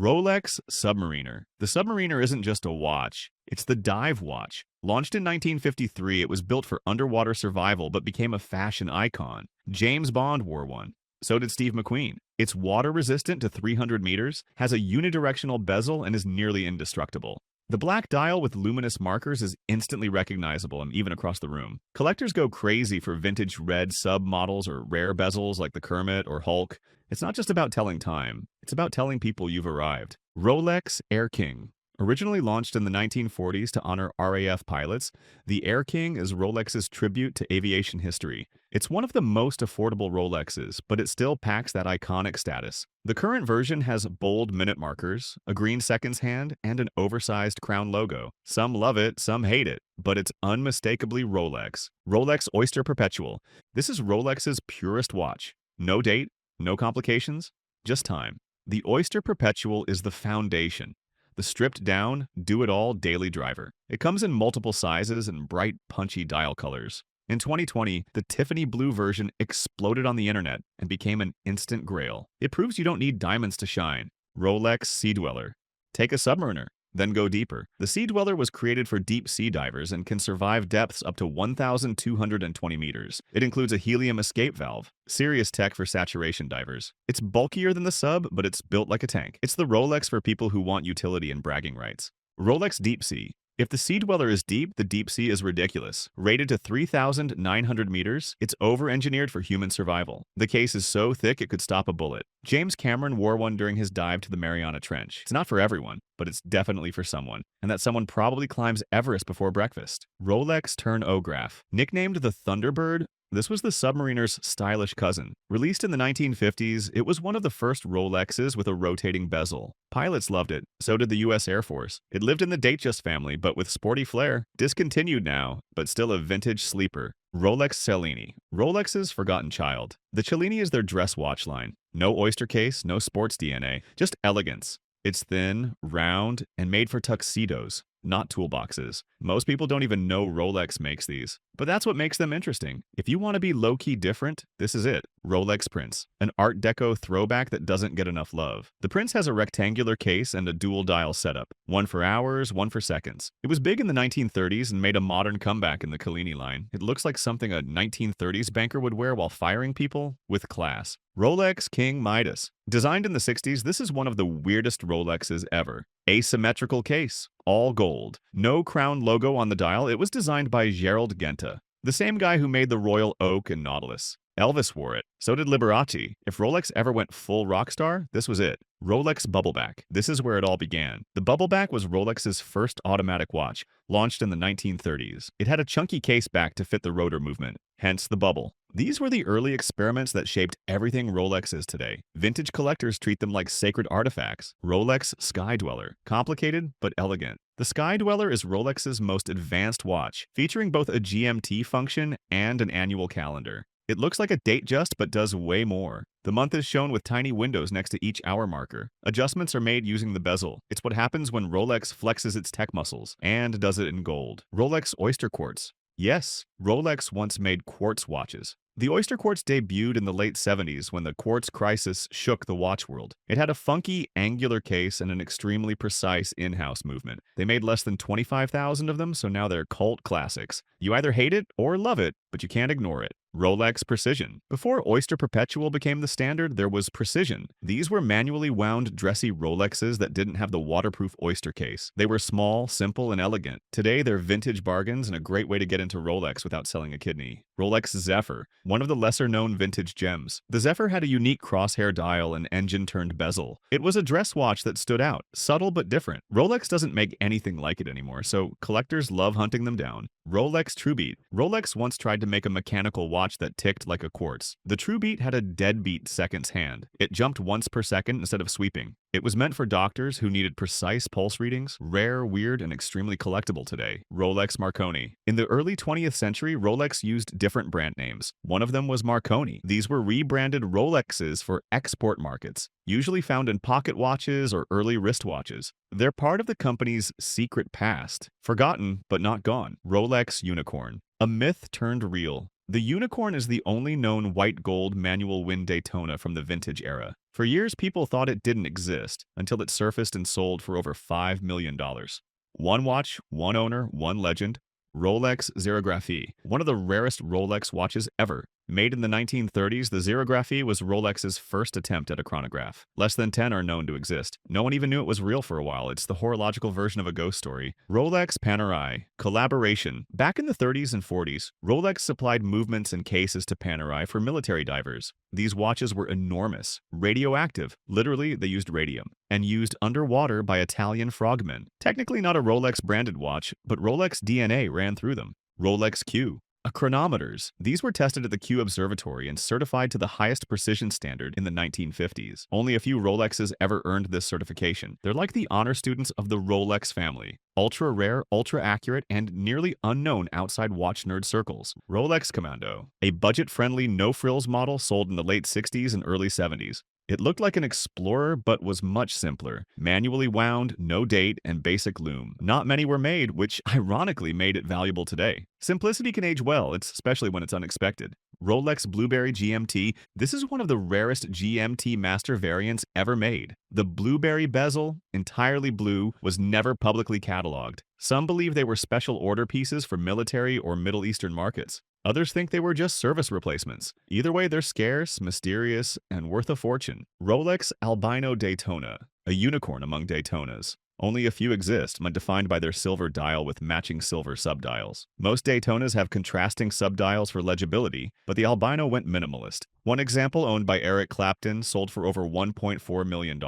Rolex Submariner. The Submariner isn't just a watch, it's the dive watch. Launched in 1953, it was built for underwater survival but became a fashion icon. James Bond wore one. So did Steve McQueen. It's water-resistant to 300 meters, has a unidirectional bezel, and is nearly indestructible. The black dial with luminous markers is instantly recognizable and even across the room. Collectors go crazy for vintage red sub-models or rare bezels like the Kermit or Hulk. It's not just about telling time, it's about telling people you've arrived. Rolex Air King. Originally launched in the 1940s to honor RAF pilots, the Air King is Rolex's tribute to aviation history. It's one of the most affordable Rolexes, but it still packs that iconic status. The current version has bold minute markers, a green seconds hand, and an oversized crown logo. Some love it, some hate it, but it's unmistakably Rolex. Rolex Oyster Perpetual. This is Rolex's purest watch. No date, no complications, just time. The Oyster Perpetual is the foundation. The stripped-down, do-it-all daily driver. It comes in multiple sizes and bright, punchy dial colors. In 2020, the Tiffany blue version exploded on the internet and became an instant grail. It proves you don't need diamonds to shine. Rolex Sea Dweller. Take a Submariner, then go deeper. The Sea Dweller was created for deep-sea divers and can survive depths up to 1,220 meters. It includes a helium escape valve, serious tech for saturation divers. It's bulkier than the Sub, but it's built like a tank. It's the Rolex for people who want utility and bragging rights. Rolex Deep Sea. If the Sea Dweller is deep, the Deep Sea is ridiculous. Rated to 3,900 meters, it's over-engineered for human survival. The case is so thick it could stop a bullet. James Cameron wore one during his dive to the Mariana Trench. It's not for everyone, but it's definitely for someone. And that someone probably climbs Everest before breakfast. Rolex Turnograph. Nicknamed the Thunderbird, this was the Submariner's stylish cousin. Released in the 1950s, it was one of the first Rolexes with a rotating bezel. Pilots loved it, so did the US Air Force. It lived in the Datejust family, but with sporty flair. Discontinued now, but still a vintage sleeper. Rolex Cellini. Rolex's forgotten child. The Cellini is their dress watch line. No oyster case, no sports DNA, just elegance. It's thin, round, and made for tuxedos, not toolboxes. Most people don't even know Rolex makes these, but that's what makes them interesting. If you want to be low-key different, this is it. Rolex Prince, an Art Deco throwback that doesn't get enough love. The Prince has a rectangular case and a dual dial setup, one for hours, one for seconds. It was big in the 1930s and made a modern comeback in the Cellini line. It looks like something a 1930s banker would wear while firing people with class. Rolex King Midas. Designed in the 60s, this is one of the weirdest Rolexes ever. Asymmetrical case, all gold. No crown logo on the dial. It was designed by Gerald Genta, the same guy who made the Royal Oak and Nautilus. Elvis wore it. So did Liberace. If Rolex ever went full rock star, this was it. Rolex Bubbleback. This is where it all began. The Bubbleback was Rolex's first automatic watch, launched in the 1930s. It had a chunky case back to fit the rotor movement, hence the bubble. These were the early experiments that shaped everything Rolex is today. Vintage collectors treat them like sacred artifacts. Rolex Sky Dweller. Complicated, but elegant. The Sky Dweller is Rolex's most advanced watch, featuring both a GMT function and an annual calendar. It looks like a Datejust, but does way more. The month is shown with tiny windows next to each hour marker. Adjustments are made using the bezel. It's what happens when Rolex flexes its tech muscles, and does it in gold. Rolex Oyster Quartz. Yes, Rolex once made quartz watches. The Oyster Quartz debuted in the late 70s when the quartz crisis shook the watch world. It had a funky, angular case and an extremely precise in-house movement. They made less than 25,000 of them, so now they're cult classics. You either hate it or love it, but you can't ignore it. Rolex Precision. Before Oyster Perpetual became the standard, there was Precision. These were manually wound, dressy Rolexes that didn't have the waterproof Oyster case. They were small, simple, and elegant. Today, they're vintage bargains and a great way to get into Rolex without selling a kidney. Rolex Zephyr, one of the lesser-known vintage gems. The Zephyr had a unique crosshair dial and engine-turned bezel. It was a dress watch that stood out, subtle but different. Rolex doesn't make anything like it anymore, so collectors love hunting them down. Rolex TrueBeat. Rolex once tried to make a mechanical watch that ticked like a quartz. The TrueBeat had a deadbeat seconds hand. It jumped once per second instead of sweeping. It was meant for doctors who needed precise pulse readings, rare, weird, and extremely collectible today. Rolex Marconi. In the early 20th century, Rolex used different brand names. One of them was Marconi. These were rebranded Rolexes for export markets, usually found in pocket watches or early wristwatches. They're part of the company's secret past, forgotten but not gone. Rolex Unicorn. A myth turned real. The Unicorn is the only known white gold manual wind Daytona from the vintage era. For years, people thought it didn't exist until it surfaced and sold for over $5 million. dollars. One watch, one owner, one legend. Rolex Xerographie, one of the rarest Rolex watches ever. Made in the 1930s, the Xerographie was Rolex's first attempt at a chronograph. Less than 10 are known to exist. No one even knew it was real for a while. It's the horological version of a ghost story. Rolex Panerai. Collaboration. Back in the 30s and 40s, Rolex supplied movements and cases to Panerai for military divers. These watches were enormous, radioactive, literally they used radium, and used underwater by Italian frogmen. Technically not a Rolex-branded watch, but Rolex DNA ran through them. Rolex Q. Chronometers. These were tested at the Q Observatory and certified to the highest precision standard in the 1950s. Only a few Rolexes ever earned this certification. They're like the honor students of the Rolex family. Ultra rare, ultra accurate, and nearly unknown outside watch nerd circles. Rolex Commando. A budget-friendly, no-frills model sold in the late 60s and early 70s. It looked like an Explorer, but was much simpler. Manually wound, no date, and basic lume. Not many were made, which ironically made it valuable today. Simplicity can age well, especially when it's unexpected. Rolex Blueberry GMT. This is one of the rarest GMT master variants ever made. The blueberry bezel, entirely blue, was never publicly cataloged. Some believe they were special order pieces for military or Middle Eastern markets. Others think they were just service replacements. Either way, they're scarce, mysterious, and worth a fortune. Rolex Albino Daytona, a unicorn among Daytonas. Only a few exist, defined by their silver dial with matching silver subdials. Most Daytonas have contrasting subdials for legibility, but the Albino went minimalist. One example, owned by Eric Clapton, sold for over $1.4 million.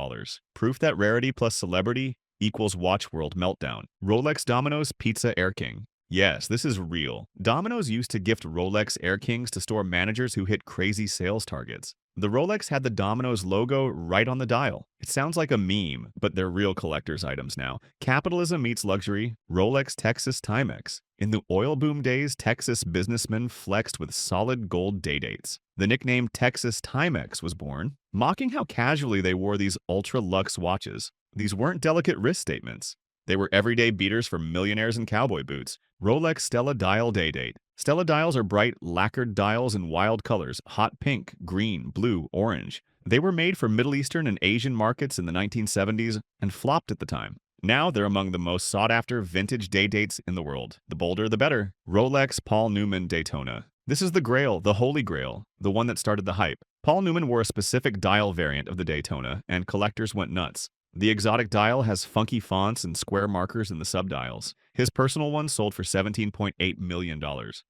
Proof that rarity plus celebrity equals watch world meltdown. Rolex Domino's Pizza Air King. Yes, this is real. Domino's used to gift Rolex Air Kings to store managers who hit crazy sales targets. The Rolex had the Domino's logo right on the dial. It sounds like a meme, but they're real collector's items now. Capitalism meets luxury. Rolex Texas Timex. In the oil boom days, Texas businessmen flexed with solid gold day dates. The nickname Texas Timex was born, mocking how casually they wore these ultra-luxe watches. These weren't delicate wrist statements. They were everyday beaters for millionaires in cowboy boots. Rolex Stella Dial Day Date. Stella dials are bright, lacquered dials in wild colors: hot pink, green, blue, orange. They were made for Middle Eastern and Asian markets in the 1970s and flopped at the time. Now they're among the most sought-after vintage day dates in the world. The bolder, the better. Rolex Paul Newman Daytona. This is the grail, the holy grail, the one that started the hype. Paul Newman wore a specific dial variant of the Daytona, and collectors went nuts. The exotic dial has funky fonts and square markers in the subdials. His personal one sold for $17.8 million.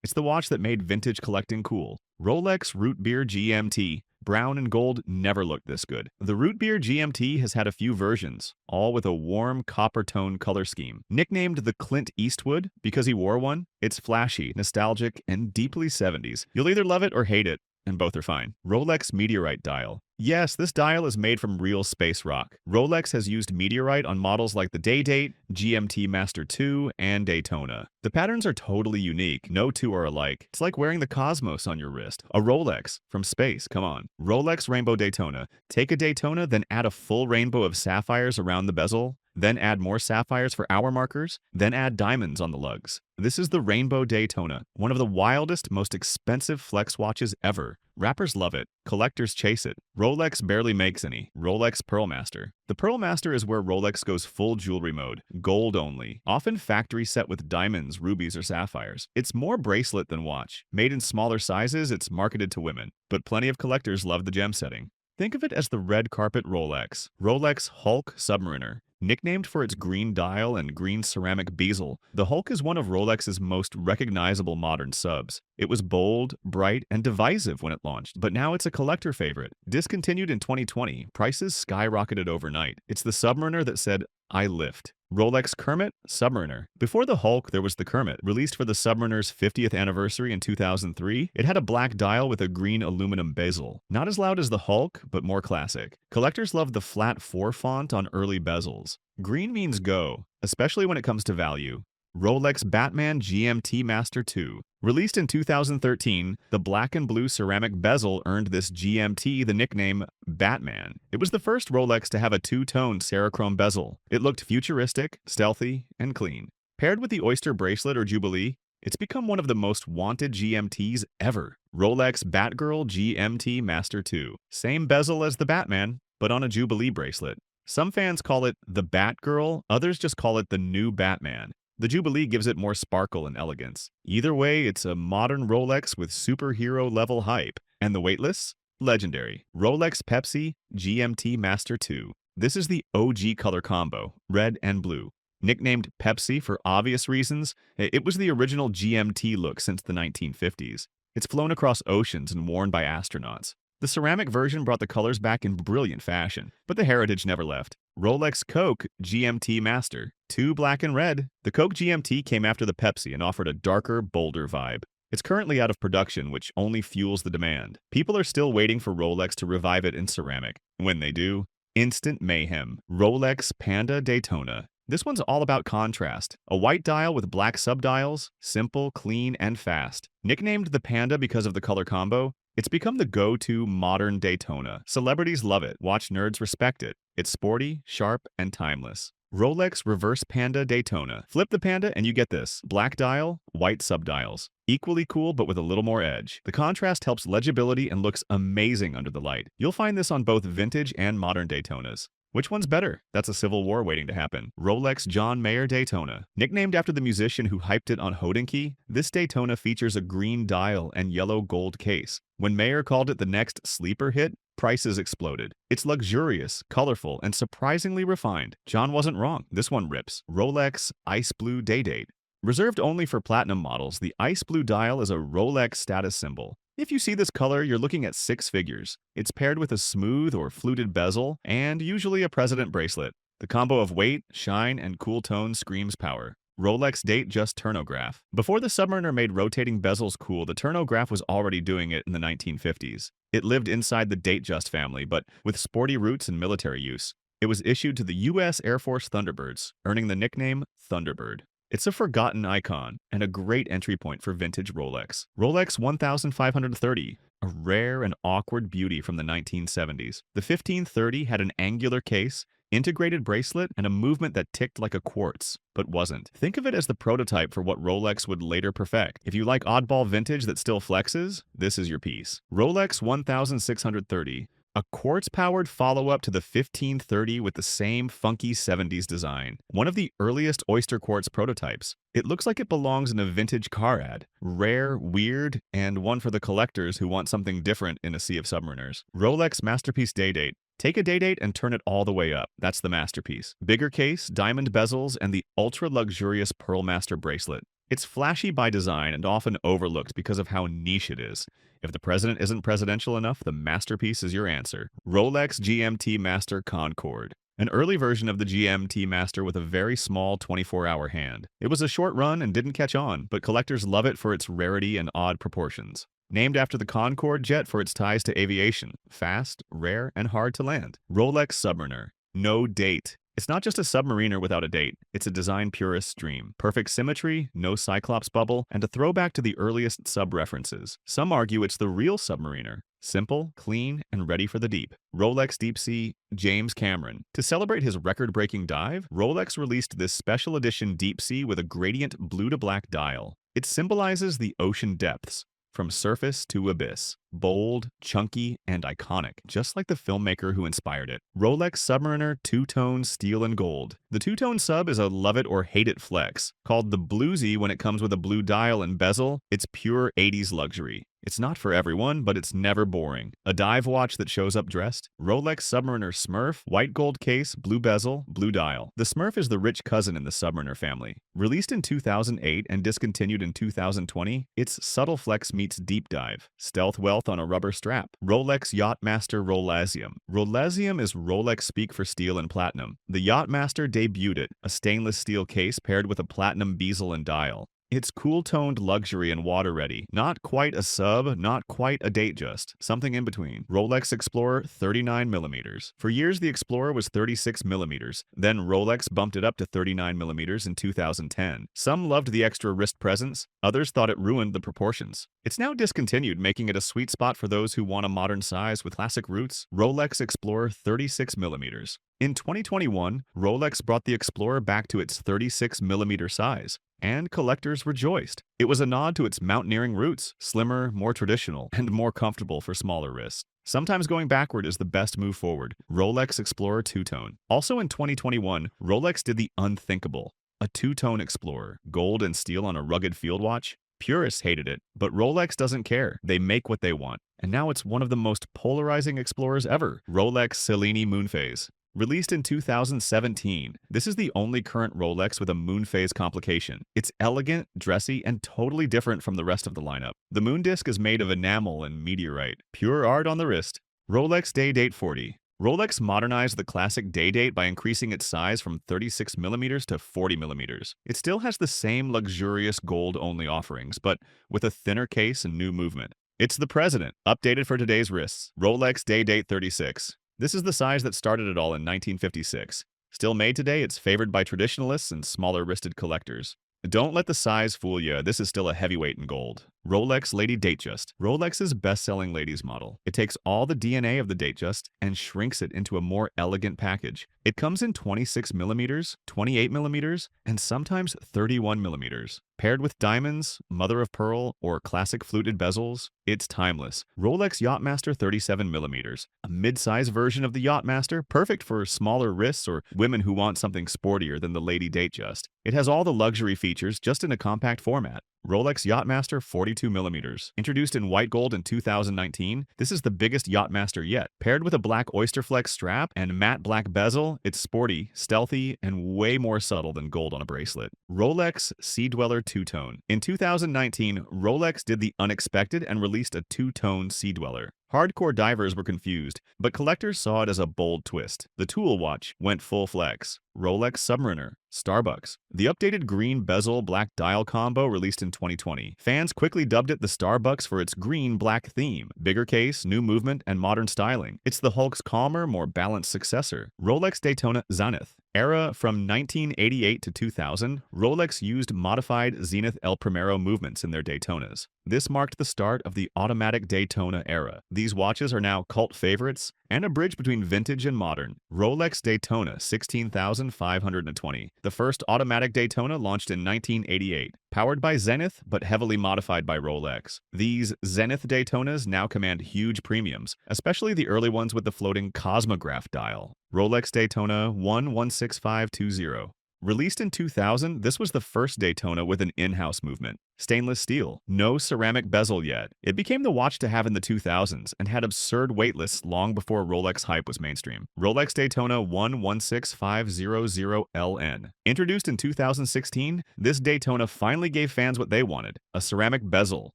It's the watch that made vintage collecting cool. Rolex Root Beer GMT. Brown and gold never looked this good. The Root Beer GMT has had a few versions, all with a warm copper tone color scheme. Nicknamed the Clint Eastwood because he wore one, it's flashy, nostalgic, and deeply 70s. You'll either love it or hate it, and both are fine. Rolex Meteorite Dial. Yes, this dial is made from real space rock. Rolex has used meteorite on models like the Day Date, GMT Master 2, and Daytona. The patterns are totally unique. No two are alike. It's like wearing the cosmos on your wrist. A Rolex from space, come on. Rolex Rainbow Daytona. Take a Daytona, then add a full rainbow of sapphires around the bezel, then add more sapphires for hour markers, then add diamonds on the lugs. This is the Rainbow Daytona, one of the wildest, most expensive flex watches ever. Rappers love it. Collectors chase it. Rolex barely makes any. Rolex Pearlmaster. The Pearlmaster is where Rolex goes full jewelry mode, gold only, often factory set with diamonds, rubies, or sapphires. It's more bracelet than watch. Made in smaller sizes, it's marketed to women, but plenty of collectors love the gem setting. Think of it as the red carpet Rolex. Rolex Hulk Submariner. Nicknamed for its green dial and green ceramic bezel, the Hulk is one of Rolex's most recognizable modern subs. It was bold, bright, and divisive when it launched, but now it's a collector favorite. Discontinued in 2020, prices skyrocketed overnight. It's the Submariner that said, "I lift." Rolex Kermit Submariner. Before the Hulk, there was the Kermit, released for the Submariner's 50th anniversary in 2003. It had a black dial with a green aluminum bezel. Not as loud as the Hulk, but more classic. Collectors love the flat 4 font on early bezels. Green means go, especially when it comes to value. Rolex Batman GMT Master 2. Released in 2013, the black and blue ceramic bezel earned this GMT the nickname Batman. It was the first Rolex to have a two-tone Cerachrome bezel. It looked futuristic, stealthy, and clean. Paired with the Oyster bracelet or Jubilee, it's become one of the most wanted GMTs ever. Rolex Batgirl GMT Master 2. Same bezel as the Batman, but on a Jubilee bracelet. Some fans call it the Batgirl, others just call it the new Batman. The Jubilee gives it more sparkle and elegance. Either way, it's a modern Rolex with superhero-level hype. And the weightless? Legendary. Rolex Pepsi GMT Master 2. This is the OG color combo, red and blue. Nicknamed Pepsi for obvious reasons, it was the original GMT look since the 1950s. It's flown across oceans and worn by astronauts. The ceramic version brought the colors back in brilliant fashion, but the heritage never left. Rolex Coke GMT Master, 2 black and red. The Coke GMT came after the Pepsi and offered a darker, bolder vibe. It's currently out of production, which only fuels the demand. People are still waiting for Rolex to revive it in ceramic. When they do, instant mayhem. Rolex Panda Daytona. This one's all about contrast. A white dial with black subdials, simple, clean, and fast. Nicknamed the Panda because of the color combo, it's become the go-to modern Daytona. Celebrities love it, watch nerds respect it. It's sporty, sharp, and timeless. Rolex Reverse Panda Daytona. Flip the Panda and you get this. Black dial, white subdials. Equally cool but with a little more edge. The contrast helps legibility and looks amazing under the light. You'll find this on both vintage and modern Daytonas. Which one's better? That's a civil war waiting to happen. Rolex John Mayer Daytona. Nicknamed after the musician who hyped it on Hodinkee, this Daytona features a green dial and yellow gold case. When Mayer called it the next sleeper hit, prices exploded. It's luxurious, colorful, and surprisingly refined. John wasn't wrong. This one rips. Rolex Ice Blue Day-Date. Reserved only for platinum models, the ice blue dial is a Rolex status symbol. If you see this color, you're looking at 6 figures. It's paired with a smooth or fluted bezel, and usually a president bracelet. The combo of weight, shine, and cool tone screams power. Rolex Date Just Turnograph. Before the Submariner made rotating bezels cool, the Turnograph was already doing it in the 1950s. It lived inside the Date Just family, but with sporty roots and military use. It was issued to the U.S. Air Force Thunderbirds, earning the nickname Thunderbird. It's a forgotten icon and a great entry point for vintage Rolex. Rolex 1530, a rare and awkward beauty from the 1970s. The 1530 had an angular case, integrated bracelet, and a movement that ticked like a quartz, but wasn't. Think of it as the prototype for what Rolex would later perfect. If you like oddball vintage that still flexes, this is your piece. Rolex 1630. A quartz-powered follow-up to the 1530 with the same funky 70s design. One of the earliest oyster quartz prototypes. It looks like it belongs in a vintage car ad. Rare, weird, and one for the collectors who want something different in a sea of submariners. Rolex Masterpiece Day-Date. Take a Day-Date and turn it all the way up. That's the masterpiece. Bigger case, diamond bezels, and the ultra-luxurious Pearl Master bracelet. It's flashy by design and often overlooked because of how niche it is. If the president isn't presidential enough, the masterpiece is your answer. Rolex GMT Master Concorde. An early version of the GMT Master with a very small 24-hour hand. It was a short run and didn't catch on, but collectors love it for its rarity and odd proportions. Named after the Concorde jet for its ties to aviation. Fast, rare, and hard to land. Rolex Submariner. No date. It's not just a submariner without a date, it's a design purist's dream. Perfect symmetry, no Cyclops bubble, and a throwback to the earliest sub-references. Some argue it's the real submariner. Simple, clean, and ready for the deep. Rolex Deep Sea James Cameron. To celebrate his record-breaking dive, Rolex released this special edition Deep Sea with a gradient blue to black dial. It symbolizes the ocean depths, from surface to abyss. Bold, chunky, and iconic, just like the filmmaker who inspired it. Rolex Submariner two-tone steel and gold. The two-tone sub is a love it or hate it flex. Called the bluesy when it comes with a blue dial and bezel, it's pure 80s luxury. It's not for everyone, but it's never boring. A dive watch that shows up dressed? Rolex Submariner Smurf, white gold case, blue bezel, blue dial. The Smurf is the rich cousin in the Submariner family. Released in 2008 and discontinued in 2020, it's subtle flex meets deep dive. Stealth wealth on a rubber strap. Rolex Yachtmaster Rolasium. Rolasium is Rolex speak for steel and platinum. The Yachtmaster debuted it, a stainless steel case paired with a platinum bezel and dial. It's cool-toned luxury and water-ready. Not quite a sub, not quite a date just. Something in between. Rolex Explorer 39mm. For years, the Explorer was 36mm. Then Rolex bumped it up to 39mm in 2010. Some loved the extra wrist presence. Others thought it ruined the proportions. It's now discontinued, making it a sweet spot for those who want a modern size with classic roots. Rolex Explorer 36mm. In 2021, Rolex brought the Explorer back to its 36mm size. And collectors rejoiced. It was a nod to its mountaineering roots, slimmer, more traditional, and more comfortable for smaller wrists. Sometimes going backward is the best move forward. Rolex Explorer two-tone. Also in 2021, Rolex did the unthinkable. A two-tone Explorer, gold and steel on a rugged field watch. Purists hated it, but Rolex doesn't care. They make what they want. And now it's one of the most polarizing Explorers ever. Rolex Cellini Moonphase. Released in 2017, this is the only current Rolex with a moon phase complication. It's elegant, dressy, and totally different from the rest of the lineup. The moon disc is made of enamel and meteorite. Pure art on the wrist. Rolex Day Date 40. Rolex modernized the classic day date by increasing its size from 36mm to 40mm. It still has the same luxurious gold-only offerings, but with a thinner case and new movement. It's the President, updated for today's wrists. Rolex Day Date 36. This is the size that started it all in 1956. Still made today, it's favored by traditionalists and smaller-wristed collectors. Don't let the size fool you, this is still a heavyweight in gold. Rolex Lady Datejust. Rolex's best-selling ladies model. It takes all the DNA of the Datejust and shrinks it into a more elegant package. It comes in 26mm, 28mm, and sometimes 31mm. Paired with diamonds, mother of pearl, or classic fluted bezels, it's timeless. Rolex Yachtmaster 37mm, a mid-size version of the Yachtmaster, perfect for smaller wrists or women who want something sportier than the Lady Datejust. It has all the luxury features just in a compact format. Rolex Yachtmaster 42mm. Introduced in white gold in 2019, this is the biggest Yachtmaster yet. Paired with a black Oysterflex strap and matte black bezel, it's sporty, stealthy, and way more subtle than gold on a bracelet. Rolex Sea Dweller two-tone. In 2019, Rolex did the unexpected and released a two-tone Sea Dweller. Hardcore divers were confused, but collectors saw it as a bold twist. The Tool watch went full flex. Rolex Submariner. Starbucks. The updated green bezel black dial combo released in 2020. Fans quickly dubbed it the Starbucks for its green-black theme. Bigger case, new movement, and modern styling. It's the Hulk's calmer, more balanced successor. Rolex Daytona Zenith. Era from 1988 to 2000, Rolex used modified Zenith El Primero movements in their Daytonas. This marked the start of the automatic Daytona era. These watches are now cult favorites and a bridge between vintage and modern. Rolex Daytona 16,520. The first automatic Daytona launched in 1988. Powered by Zenith, but heavily modified by Rolex. These Zenith Daytonas now command huge premiums, especially the early ones with the floating Cosmograph dial. Rolex Daytona 116520. Released in 2000, this was the first Daytona with an in-house movement. Stainless steel, no ceramic bezel yet. It became the watch to have in the 2000s and had absurd wait lists long before Rolex hype was mainstream. Rolex Daytona 116500LN. Introduced in 2016, this Daytona finally gave fans what they wanted. A ceramic bezel,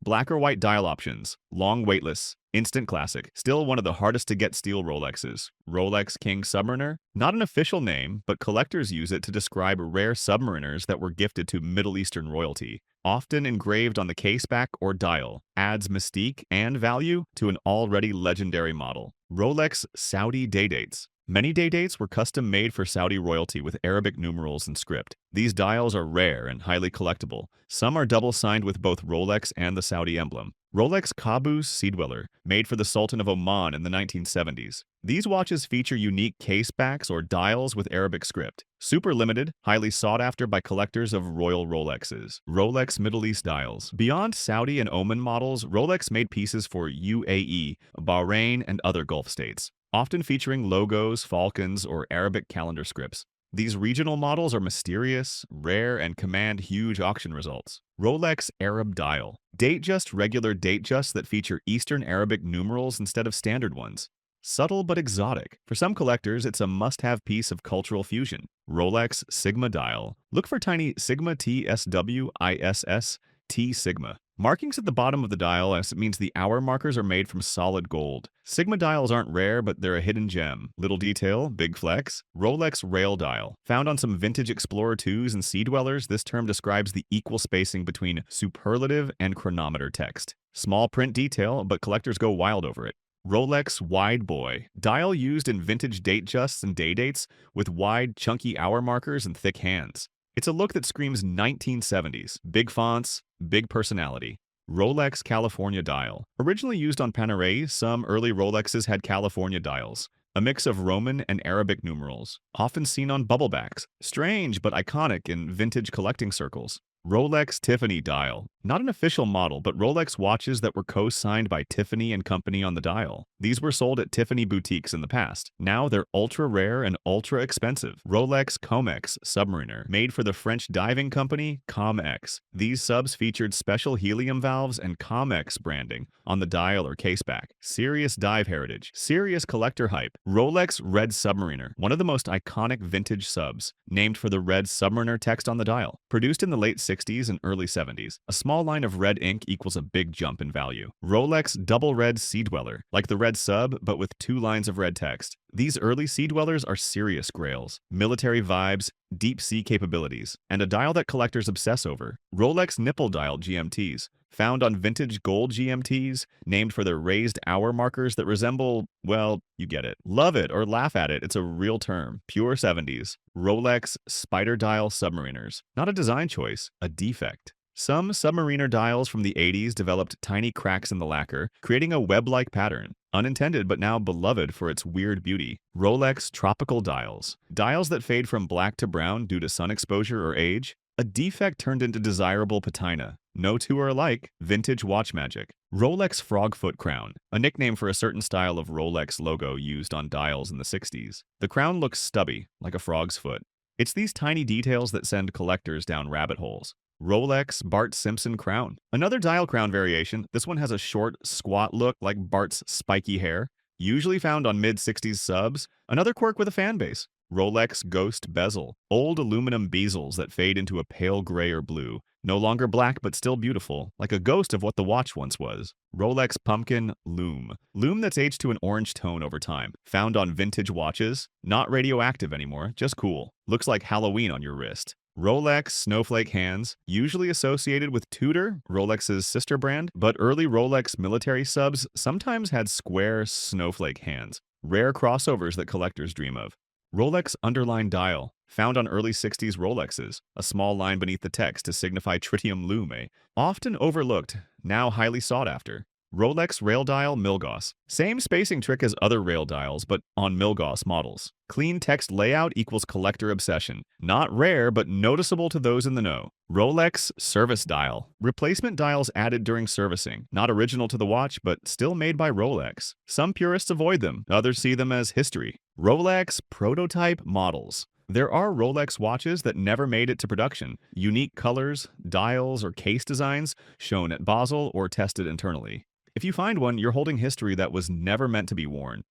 black or white dial options, long wait lists. Instant classic. Still one of the hardest to get steel Rolexes. Rolex King Submariner? Not an official name, but collectors use it to describe rare submariners that were gifted to Middle Eastern royalty. Often engraved on the caseback or dial, adds mystique and value to an already legendary model. Rolex Saudi Day Dates. Many day dates were custom made for Saudi royalty with Arabic numerals and script. These dials are rare and highly collectible. Some are double signed with both Rolex and the Saudi emblem. Rolex Qaboos Sea Dweller, made for the Sultan of Oman in the 1970s. These watches feature unique casebacks or dials with Arabic script. Super limited, highly sought after by collectors of royal Rolexes. Rolex Middle East dials. Beyond Saudi and Oman models, Rolex made pieces for UAE, Bahrain, and other Gulf states, often featuring logos, falcons, or Arabic calendar scripts. These regional models are mysterious, rare, and command huge auction results. Rolex Arab Dial. Datejust regular Datejusts that feature Eastern Arabic numerals instead of standard ones. Subtle but exotic. For some collectors, it's a must-have piece of cultural fusion. Rolex Sigma Dial. Look for tiny Sigma TSWISS T Sigma. Markings at the bottom of the dial as it means the hour markers are made from solid gold. Sigma dials aren't rare, but they're a hidden gem. Little detail, big flex. Rolex Rail Dial. Found on some vintage Explorer 2s and Sea Dwellers, this term describes the equal spacing between superlative and chronometer text. Small print detail, but collectors go wild over it. Rolex Wide Boy. Dial used in vintage Datejusts and day dates with wide, chunky hour markers and thick hands. It's a look that screams 1970s. Big fonts, big personality. Rolex California Dial. Originally used on Panerai, some early Rolexes had California dials. A mix of Roman and Arabic numerals. Often seen on bubblebacks. Strange but iconic in vintage collecting circles. Rolex Tiffany Dial. Not an official model, but Rolex watches that were co-signed by Tiffany and Company on the dial. These were sold at Tiffany boutiques in the past. Now they're ultra rare and ultra expensive. Rolex Comex Submariner, made for the French diving company Comex. These subs featured special helium valves and Comex branding on the dial or caseback. Serious dive heritage. Serious collector hype. Rolex Red Submariner, one of the most iconic vintage subs, named for the red Submariner text on the dial. Produced in the late 60s and early 70s, a small line of red ink equals a big jump in value. Rolex Double Red Sea Dweller, like the red sub, but with 2 lines of red text. These early Sea Dwellers are serious grails. Military vibes, deep sea capabilities, and a dial that collectors obsess over. Rolex Nipple Dial GMTs, found on vintage gold GMTs, named for their raised hour markers that resemble, well, you get it. Love it or laugh at it, it's a real term. Pure 70s. Rolex Spider Dial Submariners. Not a design choice, a defect. Some Submariner dials from the 80s developed tiny cracks in the lacquer, creating a web-like pattern. Unintended but now beloved for its weird beauty. Rolex Tropical Dials. Dials that fade from black to brown due to sun exposure or age. A defect turned into desirable patina. No two are alike. Vintage watch magic. Rolex Frogfoot Crown, a nickname for a certain style of Rolex logo used on dials in the 60s. The crown looks stubby, like a frog's foot. It's these tiny details that send collectors down rabbit holes. Rolex Bart Simpson Crown. Another dial crown variation, this one has a short, squat look like Bart's spiky hair, usually found on mid-60s subs. Another quirk with a fan base. Rolex Ghost Bezel. Old aluminum bezels that fade into a pale gray or blue. No longer black but still beautiful, like a ghost of what the watch once was. Rolex Pumpkin Lume. Lume that's aged to an orange tone over time. Found on vintage watches. Not radioactive anymore, just cool. Looks like Halloween on your wrist. Rolex Snowflake Hands, usually associated with Tudor, Rolex's sister brand, but early Rolex military subs sometimes had square snowflake hands, rare crossovers that collectors dream of. Rolex Underline Dial, found on early 60s Rolexes, a small line beneath the text to signify Tritium Lume, often overlooked, now highly sought after. Rolex Rail Dial Milgauss. Same spacing trick as other rail dials, but on Milgauss models. Clean text layout equals collector obsession. Not rare, but noticeable to those in the know. Rolex Service Dial. Replacement dials added during servicing. Not original to the watch, but still made by Rolex. Some purists avoid them, others see them as history. Rolex Prototype Models. There are Rolex watches that never made it to production. Unique colors, dials, or case designs shown at Basel or tested internally. If you find one, you're holding history that was never meant to be worn.